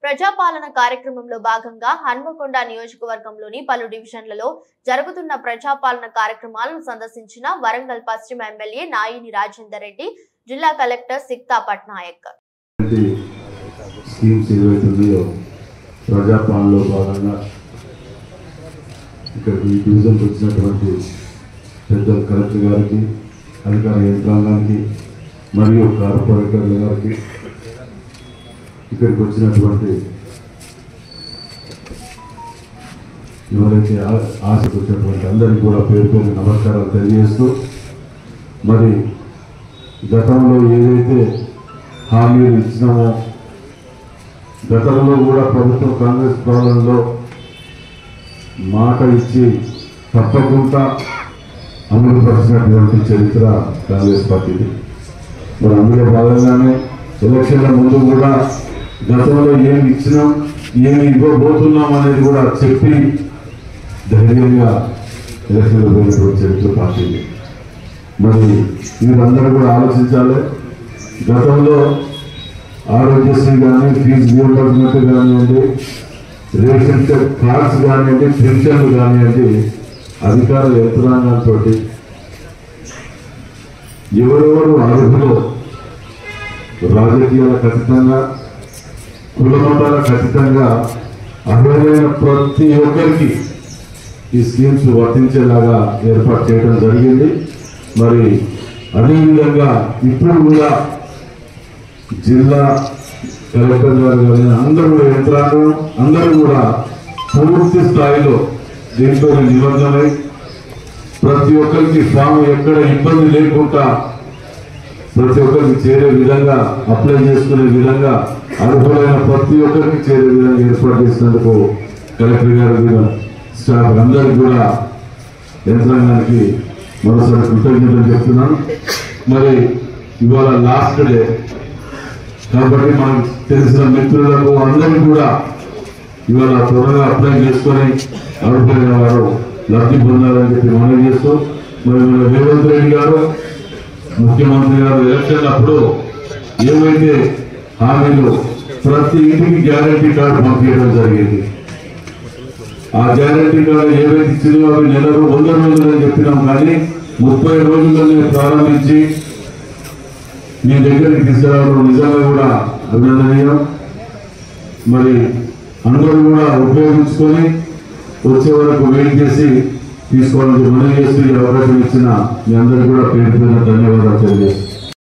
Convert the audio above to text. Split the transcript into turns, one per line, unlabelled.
ప్రజాపాలన కార్యక్రమంలో భాగంగా హన్మకొండ నియోజకవర్గంలోని పలు డివిజన్లలో జరుగుతున్న ప్రజాపాలన కార్యక్రమాలను సందర్శించిన వరంగల్ పశ్చిమ ఎమ్మెల్యే నాయిని రాజేందర్ రెడ్డి, జిల్లా కలెక్టర్ సిక్తా పట్నాయక్.
ప్రజాపాలనలో భాగంగా ఇక్కడ ఈ డివిజన్కి వచ్చినటువంటి పెద్ద కలెక్టర్ గారికి, అధికార యంత్రాంగానికి మరియు కార్పొరేటర్ల గారికి, ఇక్కడికి వచ్చినటువంటి ఎవరైతే ఆశకు వచ్చినటువంటి అందరికీ కూడా పేరు పేరు నమస్కారాలు తెలియజేస్తూ, మరి గతంలో ఏదైతే హామీలు ఇచ్చినామో, గతంలో కూడా ప్రభుత్వం కాంగ్రెస్ పాలనలో మాట ఇచ్చి తప్పకుండా అమలు పరిచినటువంటి చరిత్ర కాంగ్రెస్ పార్టీది. మరి అందులో భాగంగానే ఎలక్షన్ల ముందు కూడా గతంలో ఏమి ఇచ్చినాం, ఏమి ఇవ్వబోతున్నాం అనేది కూడా చెప్పి ధైర్యంగా ఎలక్షన్లో పోయినటువంటి చరిత్ర పార్టీది. మరి వీరందరూ కూడా ఆలోచించాలి. గతంలో ఆరోగ్యశ్రీ కానీ, ఫీజు రియంబర్స్మెంట్ కానివ్వండి, రేషన్ కార్డ్స్ కానివ్వండి, పెన్షన్లు కానివ్వండి, అధికార యంత్రాంగంతో ఎవరెవరు అర్హులో రాజకీయాల ఖచ్చితంగా, కులమతాల ఖచ్చితంగా అర్హులైన ప్రతి ఒక్కరికి ఈ స్కీమ్స్ వర్తించేలాగా ఏర్పాటు చేయడం జరిగింది. మరి అదేవిధంగా ఇప్పుడు కూడా జిల్లా కలెక్టర్ గారు కానీ అందరూ యంత్రాంగం అందరూ కూడా పూర్తి స్థాయిలో దీంట్లో నిమగ్నమై ప్రతి ఒక్కరికి ఫామ్ ఎక్కడ ఇబ్బంది లేకుండా ప్రతి ఒక్కరికి చేరే విధంగా, అప్లై చేసుకునే విధంగా, అర్హులైన ప్రతి ఒక్కరికి చేరే విధంగా ఏర్పాటు చేసినందుకు కలెక్టర్ గారు, స్టాఫ్ అందరికీ కూడా, యంత్రాంగానికి మరోసారి కృతజ్ఞతలు చెప్తున్నాను. మరి ఇవాళ లాస్ట్ డే కాబట్టి మనకు తెలిసిన మిత్రులకు అందరికీ కూడా ఇవాళ త్వరగా అప్లై చేసుకొని అర్హులైన వారు లబ్ధి పొందాలని చెప్పి మనవి చేస్తూ, మరి మన రేవంత్ రెడ్డి గారు ముఖ్యమంత్రి గారు ఎలక్షన్ అప్పుడు ఏవైతే హామీలు ప్రతి ఇంటికి గ్యారంటీ కార్డు పంపించడం జరిగింది. ఆ గ్యారంటీ కార్డు ఏవైతే ఇచ్చిందో అవి నెలకు 100 రోజులు అని చెప్పినాం, కానీ 30 రోజుల్లోనే ప్రారంభించి మీ దగ్గరికి తీసుకురావడం నిజంగా కూడా అభినందనీయం. మరి అందరూ కూడా ఉపయోగించుకొని వచ్చే వరకు వెయిట్ చేసి తీసుకోవాలని మనవి చేస్తూ ఈ అవకాశం ఇచ్చిన మీ అందరికీ కూడా పేరు పేరున ధన్యవాదాలు తెలియజేస్తాను.